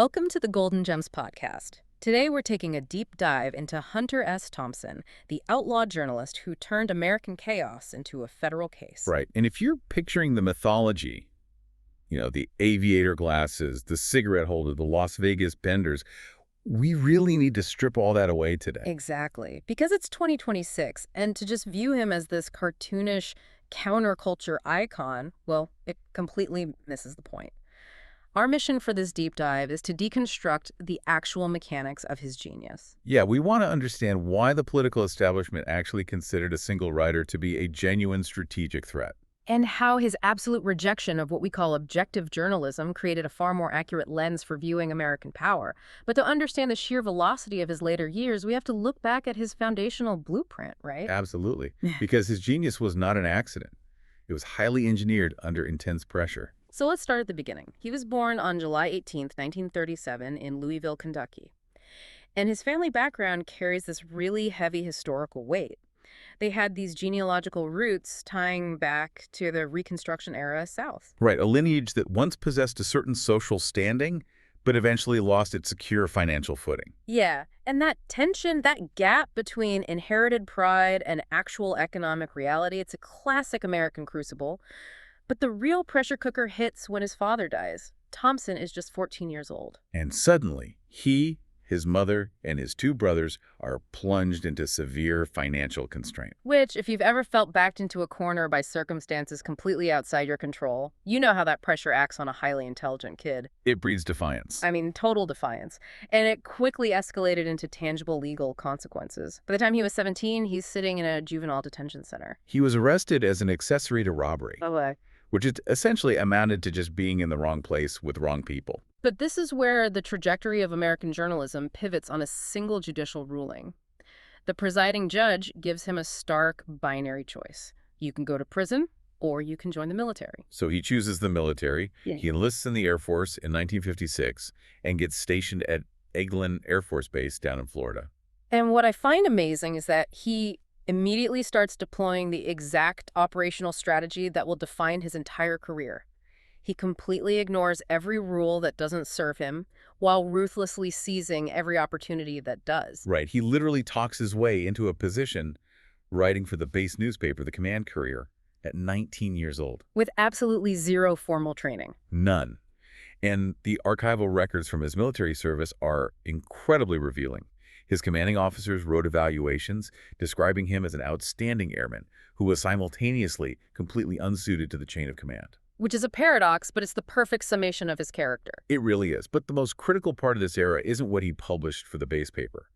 Welcome to the Golden Gems podcast. Today we're taking a deep dive into Hunter S. Thompson, the outlaw journalist who turned American chaos into a federal case. Right. And if you're picturing the mythology, the aviator glasses, the cigarette holder, the Las Vegas benders, we really need to strip all that away today. Exactly. Because it's 2026, and to just view him as this cartoonish counterculture icon, well, it completely misses the point. Our mission for this deep dive is to deconstruct the actual mechanics of his genius. Yeah, we want to understand why the political establishment actually considered a single writer to be a genuine strategic threat. And how his absolute rejection of what we call objective journalism created a far more accurate lens for viewing American power. But to understand the sheer velocity of his later years, we have to look back at his foundational blueprint, right? Absolutely. Because his genius was not an accident. It was highly engineered under intense pressure. So let's start at the beginning. He was born on July 18th, 1937 in Louisville, Kentucky. And his family background carries this really heavy historical weight. They had these genealogical roots tying back to the Reconstruction era South. Right, a lineage that once possessed a certain social standing, but eventually lost its secure financial footing. Yeah, and that tension, that gap between inherited pride and actual economic reality, it's a classic American crucible. But the real pressure cooker hits when his father dies. Thompson is just 14 years old. And suddenly, he, his mother, and his two brothers are plunged into severe financial constraint. Which, if you've ever felt backed into a corner by circumstances completely outside your control, you know how that pressure acts on a highly intelligent kid. It breeds defiance. I mean, total defiance. And it quickly escalated into tangible legal consequences. By the time he was 17, he's sitting in a juvenile detention center. He was arrested as an accessory to robbery, which is essentially amounted to just being in the wrong place with wrong people. But this is where the trajectory of American journalism pivots on a single judicial ruling. The presiding judge gives him a stark binary choice. You can go to prison, or you can join the military. So he chooses the military. Yeah. He enlists in the Air Force in 1956 and gets stationed at Eglin Air Force Base down in Florida. And what I find amazing is that he immediately starts deploying the exact operational strategy that will define his entire career. He completely ignores every rule that doesn't serve him, while ruthlessly seizing every opportunity that does. Right. He literally talks his way into a position writing for the base newspaper, the Command Courier, at 19 years old. With absolutely zero formal training. None. And the archival records from his military service are incredibly revealing. His commanding officers wrote evaluations describing him as an outstanding airman who was simultaneously completely unsuited to the chain of command. Which is a paradox, but it's the perfect summation of his character. It really is. But the most critical part of this era isn't what he published for the base paper.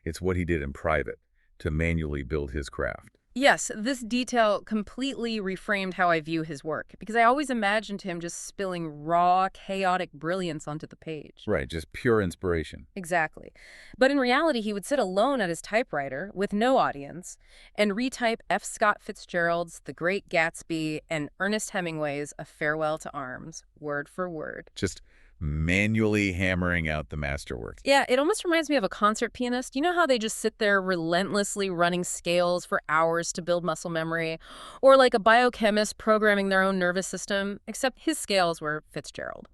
It's what he did in private to manually build his craft. Yes, this detail completely reframed how I view his work, because I always imagined him just spilling raw, chaotic brilliance onto the page. Right, just pure inspiration. Exactly. But in reality, he would sit alone at his typewriter with no audience and retype F. Scott Fitzgerald's The Great Gatsby and Ernest Hemingway's A Farewell to Arms, word for word. Just manually hammering out the masterwork. Yeah, it almost reminds me of a concert pianist. You know how they just sit there relentlessly running scales for hours to build muscle memory? Or like a biochemist programming their own nervous system, except his scales were Fitzgerald.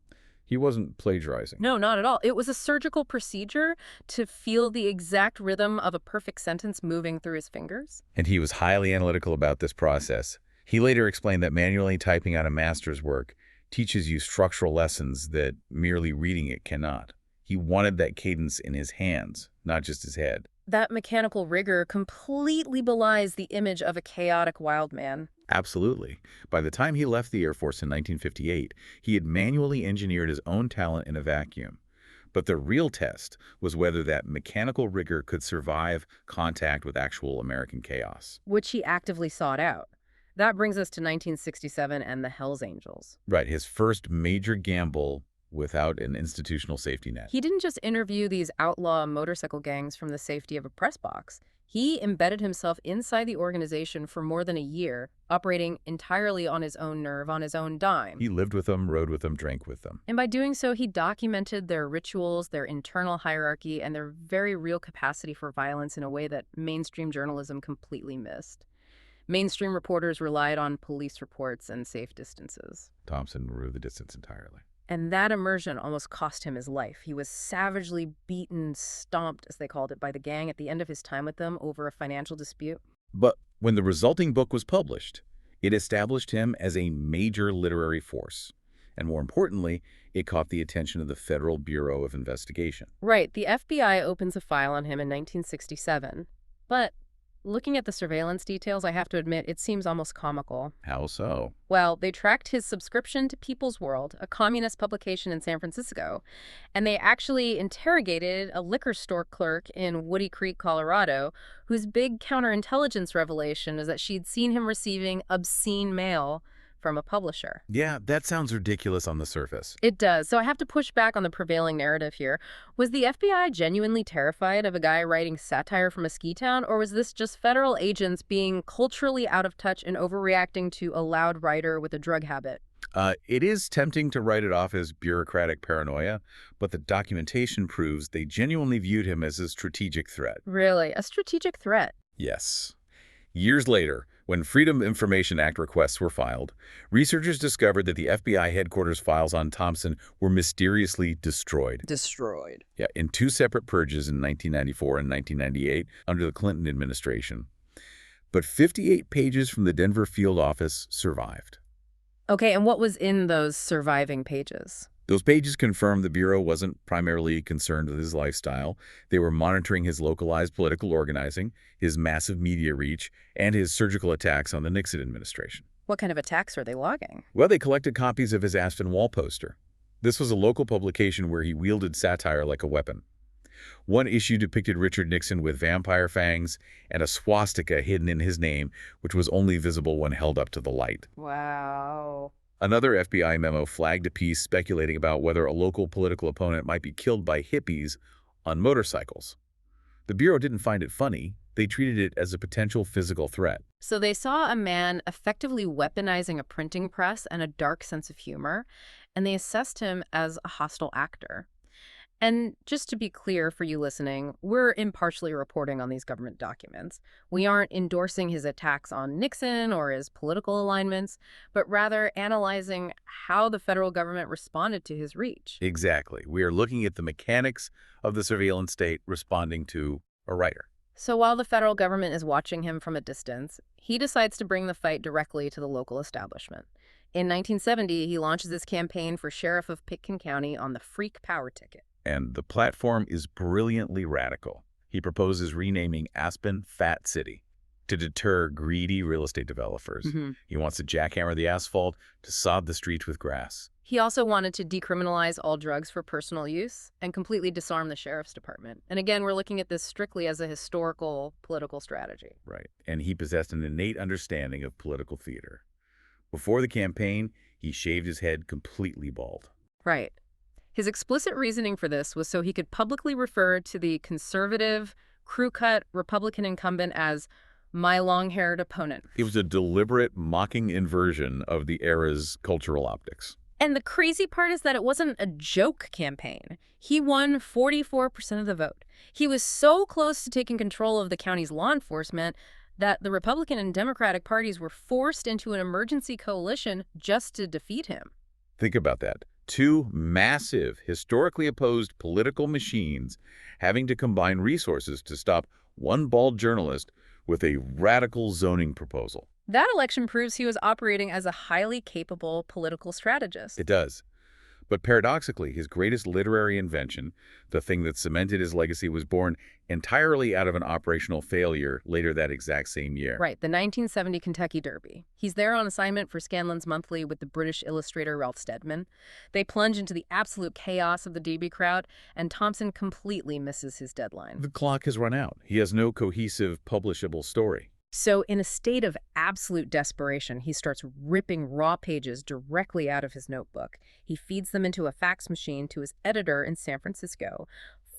He wasn't plagiarizing. No, not at all. It was a surgical procedure to feel the exact rhythm of a perfect sentence moving through his fingers. And he was highly analytical about this process. He later explained that manually typing out a master's work teaches you structural lessons that merely reading it cannot. He wanted that cadence in his hands, not just his head. That mechanical rigor completely belies the image of a chaotic wild man. Absolutely. By the time he left the Air Force in 1958, he had manually engineered his own talent in a vacuum. But the real test was whether that mechanical rigor could survive contact with actual American chaos. Which he actively sought out. That brings us to 1967 and the Hells Angels. Right, his first major gamble without an institutional safety net. He didn't just interview these outlaw motorcycle gangs from the safety of a press box. He embedded himself inside the organization for more than a year, operating entirely on his own nerve, on his own dime. He lived with them, rode with them, drank with them. And by doing so, he documented their rituals, their internal hierarchy, and their very real capacity for violence in a way that mainstream journalism completely missed. Mainstream reporters relied on police reports and safe distances. Thompson removed the distance entirely. And that immersion almost cost him his life. He was savagely beaten, stomped, as they called it, by the gang at the end of his time with them over a financial dispute. But when the resulting book was published, it established him as a major literary force. And more importantly, it caught the attention of the Federal Bureau of Investigation. Right, the FBI opens a file on him in 1967. But looking at the surveillance details, I have to admit, it seems almost comical. How so? Well, they tracked his subscription to People's World, a communist publication in San Francisco, and they actually interrogated a liquor store clerk in Woody Creek, Colorado, whose big counterintelligence revelation is that she'd seen him receiving obscene mail from a publisher. Yeah, that sounds ridiculous on the surface. It does. So I have to push back on the prevailing narrative here. Was the FBI genuinely terrified of a guy writing satire from a ski town, or was this just federal agents being culturally out of touch and overreacting to a loud writer with a drug habit? It is tempting to write it off as bureaucratic paranoia, but the documentation proves they genuinely viewed him as a strategic threat. Really? A strategic threat? Yes. Years later, when Freedom of Information Act requests were filed, researchers discovered that the FBI headquarters files on Thompson were mysteriously destroyed. Destroyed. Yeah, in two separate purges in 1994 and 1998 under the Clinton administration. But 58 pages from the Denver field office survived. Okay, and what was in those surviving pages? Those pages confirmed the Bureau wasn't primarily concerned with his lifestyle. They were monitoring his localized political organizing, his massive media reach, and his surgical attacks on the Nixon administration. What kind of attacks are they logging? Well, they collected copies of his Aspen wall poster. This was a local publication where he wielded satire like a weapon. One issue depicted Richard Nixon with vampire fangs and a swastika hidden in his name, which was only visible when held up to the light. Wow. Another FBI memo flagged a piece speculating about whether a local political opponent might be killed by hippies on motorcycles. The Bureau didn't find it funny. They treated it as a potential physical threat. So they saw a man effectively weaponizing a printing press and a dark sense of humor, and they assessed him as a hostile actor. And just to be clear for you listening, we're impartially reporting on these government documents. We aren't endorsing his attacks on Nixon or his political alignments, but rather analyzing how the federal government responded to his reach. Exactly. We are looking at the mechanics of the surveillance state responding to a writer. So while the federal government is watching him from a distance, he decides to bring the fight directly to the local establishment. In 1970, he launches his campaign for sheriff of Pitkin County on the Freak Power ticket. And the platform is brilliantly radical. He proposes renaming Aspen Fat City to deter greedy real estate developers. He wants to jackhammer the asphalt, to sod the streets with grass. He also wanted to decriminalize all drugs for personal use and completely disarm the sheriff's department. And again, we're looking at this strictly as a historical political strategy. Right. And he possessed an innate understanding of political theater. Before the campaign, he shaved his head completely bald. Right. His explicit reasoning for this was so he could publicly refer to the conservative, crew-cut Republican incumbent as my long-haired opponent. It was a deliberate, mocking inversion of the era's cultural optics. And the crazy part is that it wasn't a joke campaign. He won 44% of the vote. He was so close to taking control of the county's law enforcement that the Republican and Democratic parties were forced into an emergency coalition just to defeat him. Think about that. Two massive, historically opposed political machines having to combine resources to stop one bald journalist with a radical zoning proposal. That election proves he was operating as a highly capable political strategist. It does. But paradoxically, his greatest literary invention, the thing that cemented his legacy, was born entirely out of an operational failure later that exact same year. Right, the 1970 Kentucky Derby. He's there on assignment for Scanlon's Monthly with the British illustrator Ralph Steadman. They plunge into the absolute chaos of the Derby crowd, and Thompson completely misses his deadline. The clock has run out. He has no cohesive, publishable story. So in a state of absolute desperation, he starts ripping raw pages directly out of his notebook. He feeds them into a fax machine to his editor in San Francisco,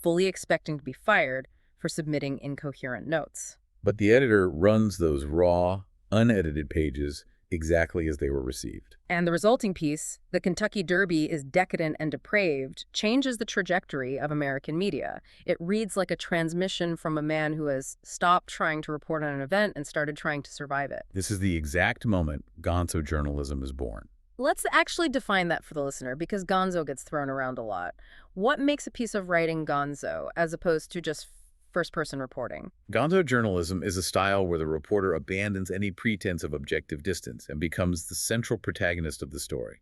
fully expecting to be fired for submitting incoherent notes. But the editor runs those raw, unedited pages exactly as they were received. And the resulting piece, The Kentucky Derby is Decadent and Depraved, changes the trajectory of American media. It reads like a transmission from a man who has stopped trying to report on an event and started trying to survive it. This is the exact moment Gonzo journalism is born. Let's actually define that for the listener, because gonzo gets thrown around a lot. What makes a piece of writing gonzo, as opposed to just first-person reporting? Gonzo journalism is a style where the reporter abandons any pretense of objective distance and becomes the central protagonist of the story.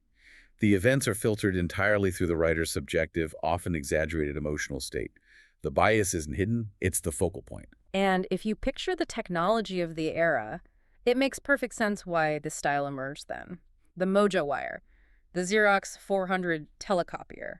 The events are filtered entirely through the writer's subjective, often exaggerated emotional state. The bias isn't hidden, it's the focal point. And if you picture the technology of the era, it makes perfect sense why this style emerged then. The Mojo Wire, the Xerox 400 telecopier.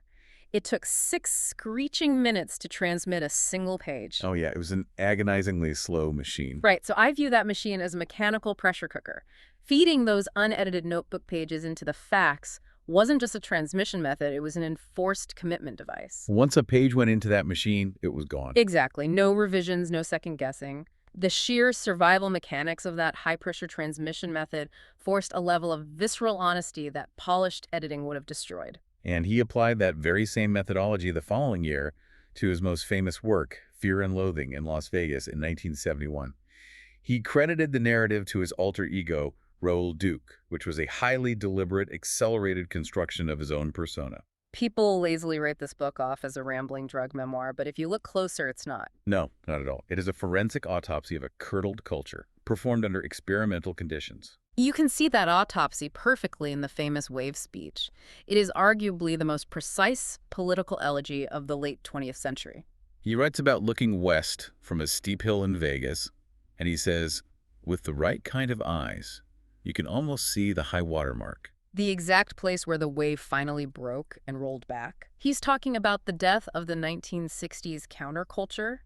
It took 6 screeching minutes to transmit a single page. Oh yeah, it was an agonizingly slow machine. Right, so I view that machine as a mechanical pressure cooker. Feeding those unedited notebook pages into the fax wasn't just a transmission method, it was an enforced commitment device. Once a page went into that machine, it was gone. Exactly. No revisions, no second guessing. The sheer survival mechanics of that high-pressure transmission method forced a level of visceral honesty that polished editing would have destroyed. And he applied that very same methodology the following year to his most famous work, Fear and Loathing in Las Vegas in 1971. He credited the narrative to his alter ego, Raoul Duke, which was a highly deliberate, accelerated construction of his own persona. People lazily write this book off as a rambling drug memoir, but if you look closer, it's not. No, not at all. It is a forensic autopsy of a curdled culture, performed under experimental conditions. You can see that autopsy perfectly in the famous Wave speech. It is arguably the most precise political elegy of the late 20th century. He writes about looking west from a steep hill in Vegas, and he says, with the right kind of eyes, you can almost see the high water mark. The exact place where the wave finally broke and rolled back. He's talking about the death of the 1960s counterculture,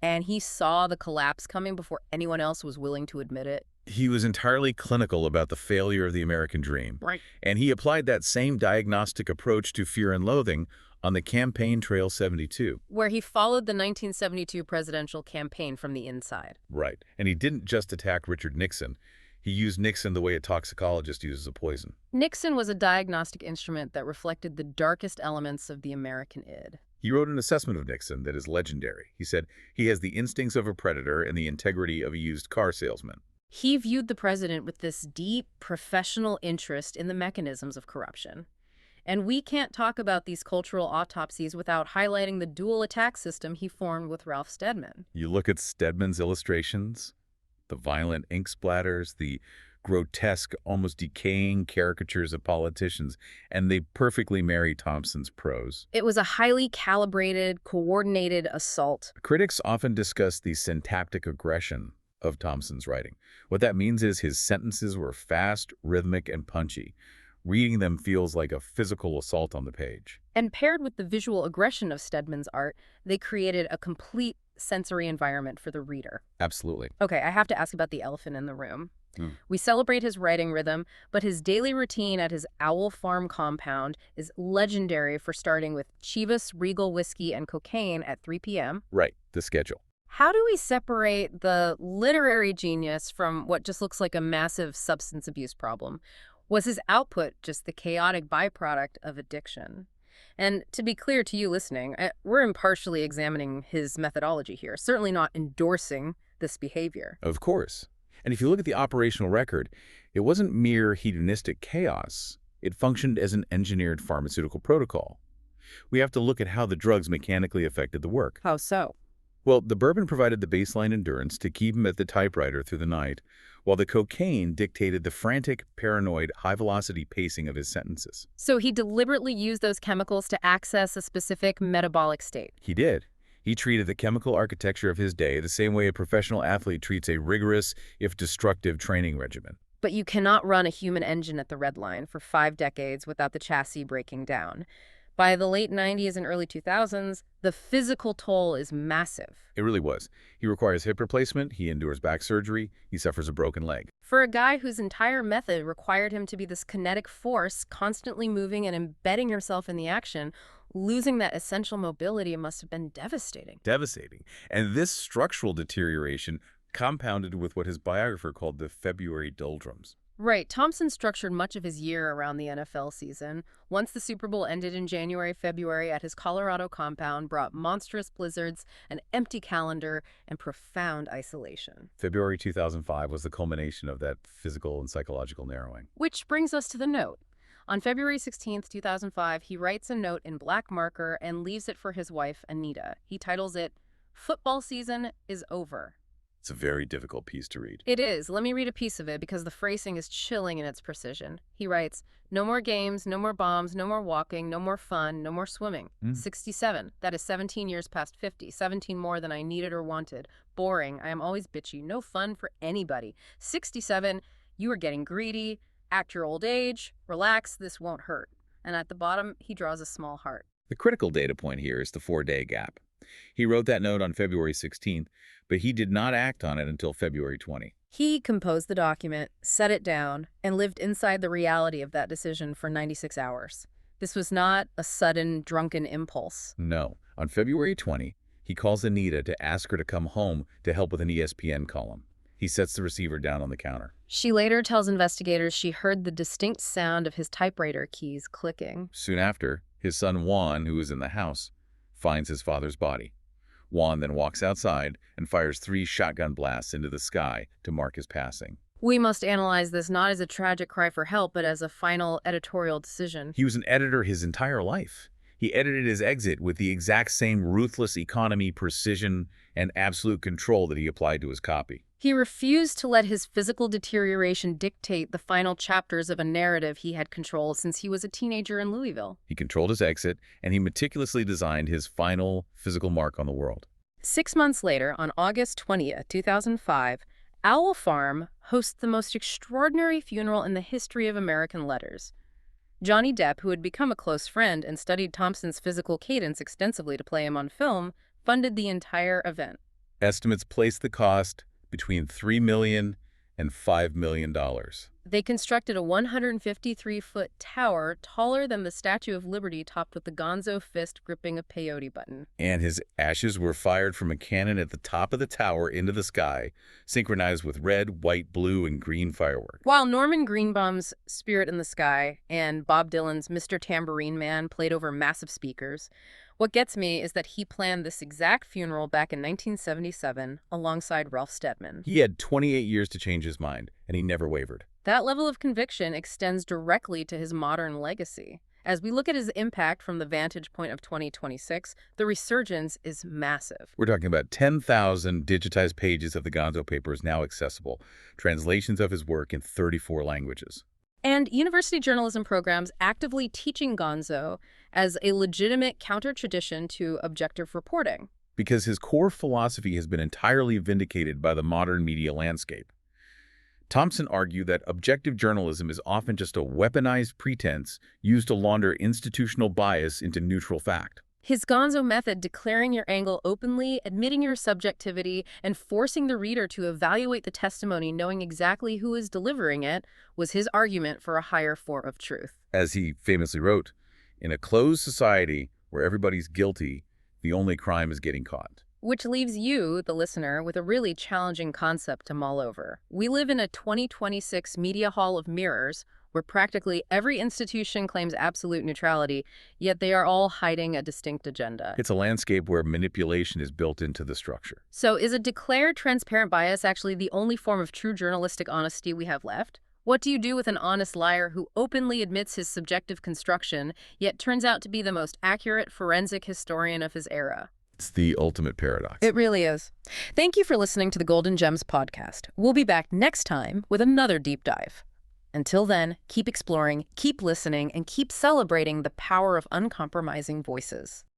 and he saw the collapse coming before anyone else was willing to admit it. He was entirely clinical about the failure of the American dream. Right. And he applied that same diagnostic approach to Fear and Loathing on the Campaign Trail 72. Where he followed the 1972 presidential campaign from the inside. Right. And he didn't just attack Richard Nixon. He used Nixon the way a toxicologist uses a poison. Nixon was a diagnostic instrument that reflected the darkest elements of the American id. He wrote an assessment of Nixon that is legendary. He said, he has the instincts of a predator and the integrity of a used car salesman. He viewed the president with this deep, professional interest in the mechanisms of corruption. And we can't talk about these cultural autopsies without highlighting the dual attack system he formed with Ralph Steadman. You look at Steadman's illustrations, the violent ink splatters, the grotesque, almost decaying caricatures of politicians, and they perfectly marry Thompson's prose. It was a highly calibrated, coordinated assault. Critics often discuss the syntactic aggression of Thompson's writing. What that means is his sentences were fast, rhythmic, and punchy. Reading them feels like a physical assault on the page. And paired with the visual aggression of Steadman's art, they created a complete sensory environment for the reader. Absolutely. Okay, I have to ask about the elephant in the room. We celebrate his writing rhythm, but his daily routine at his Owl Farm compound is legendary for starting with Chivas Regal whiskey and cocaine at 3 p.m. Right, the schedule. How do we separate the literary genius from what just looks like a massive substance abuse problem? Was his output just the chaotic byproduct of addiction? And to be clear to you listening, we're impartially examining his methodology here, certainly not endorsing this behavior. Of course. And if you look at the operational record, it wasn't mere hedonistic chaos. It functioned as an engineered pharmaceutical protocol. We have to look at how the drugs mechanically affected the work. How so? Well, the bourbon provided the baseline endurance to keep him at the typewriter through the night, while the cocaine dictated the frantic, paranoid, high-velocity pacing of his sentences. So he deliberately used those chemicals to access a specific metabolic state. He did. He treated the chemical architecture of his day the same way a professional athlete treats a rigorous, if destructive, training regimen. But you cannot run a human engine at the red line for 5 decades without the chassis breaking down. By the late 90s and early 2000s, the physical toll is massive. It really was. He requires hip replacement, he endures back surgery, he suffers a broken leg. For a guy whose entire method required him to be this kinetic force, constantly moving and embedding himself in the action, losing that essential mobility must have been devastating. Devastating. And this structural deterioration compounded with what his biographer called the February doldrums. Right. Thompson structured much of his year around the NFL season. Once the Super Bowl ended in January, February at his Colorado compound brought monstrous blizzards, an empty calendar, and profound isolation. February 2005 was the culmination of that physical and psychological narrowing. Which brings us to the note. On February 16th, 2005, he writes a note in black marker and leaves it for his wife, Anita. He titles it, "Football season is over." It's a very difficult piece to read. It is. Let me read a piece of it because the phrasing is chilling in its precision. He writes, "No more games, no more bombs, no more walking, no more fun, no more swimming." 67. That is 17 years past 50. 17 more than I needed or wanted. Boring. I am always bitchy. No fun for anybody. 67. You are getting greedy. Act your old age. Relax. This won't hurt. And at the bottom, he draws a small heart. The critical data point here is the 4-day gap. He wrote that note on February 16th, but he did not act on it until February 20. He composed the document, set it down, and lived inside the reality of that decision for 96 hours. This was not a sudden, drunken impulse. No. On February 20, he calls Anita to ask her to come home to help with an ESPN column. He sets the receiver down on the counter. She later tells investigators she heard the distinct sound of his typewriter keys clicking. Soon after, his son Juan, who is in the house, finds his father's body. Juan then walks outside and fires 3 shotgun blasts into the sky to mark his passing. We must analyze this not as a tragic cry for help, but as a final editorial decision. He was an editor his entire life. He edited his exit with the exact same ruthless economy, precision, and absolute control that he applied to his copy. He refused to let his physical deterioration dictate the final chapters of a narrative he had controlled since he was a teenager in Louisville. He controlled his exit, and he meticulously designed his final physical mark on the world. 6 months later, on August 20th, 2005, Owl Farm hosts the most extraordinary funeral in the history of American letters. Johnny Depp, who had become a close friend and studied Thompson's physical cadence extensively to play him on film, funded the entire event. Estimates place the cost between $3 million and $5 million. They constructed a 153-foot tower taller than the Statue of Liberty, topped with the Gonzo fist gripping a peyote button. And his ashes were fired from a cannon at the top of the tower into the sky, synchronized with red, white, blue, and green fireworks. While Norman Greenbaum's Spirit in the Sky and Bob Dylan's Mr. Tambourine Man played over massive speakers, what gets me is that he planned this exact funeral back in 1977 alongside Ralph Steadman. He had 28 years to change his mind, and he never wavered. That level of conviction extends directly to his modern legacy. As we look at his impact from the vantage point of 2026, the resurgence is massive. We're talking about 10,000 digitized pages of the Gonzo papers now accessible, translations of his work in 34 languages. And university journalism programs actively teaching Gonzo as a legitimate counter-tradition to objective reporting. Because his core philosophy has been entirely vindicated by the modern media landscape. Thompson argued that objective journalism is often just a weaponized pretense used to launder institutional bias into neutral fact. His Gonzo method, declaring your angle openly, admitting your subjectivity, and forcing the reader to evaluate the testimony knowing exactly who is delivering it, was his argument for a higher form of truth. As he famously wrote, "In a closed society where everybody's guilty, the only crime is getting caught." Which leaves you, the listener, with a really challenging concept to mull over. We live in a 2026 media hall of mirrors where practically every institution claims absolute neutrality, yet they are all hiding a distinct agenda. It's a landscape where manipulation is built into the structure. So is a declared transparent bias actually the only form of true journalistic honesty we have left? What do you do with an honest liar who openly admits his subjective construction, yet turns out to be the most accurate forensic historian of his era? It's the ultimate paradox. It really is. Thank you for listening to the Golden Gems podcast. We'll be back next time with another deep dive. Until then, keep exploring, keep listening, and keep celebrating the power of uncompromising voices.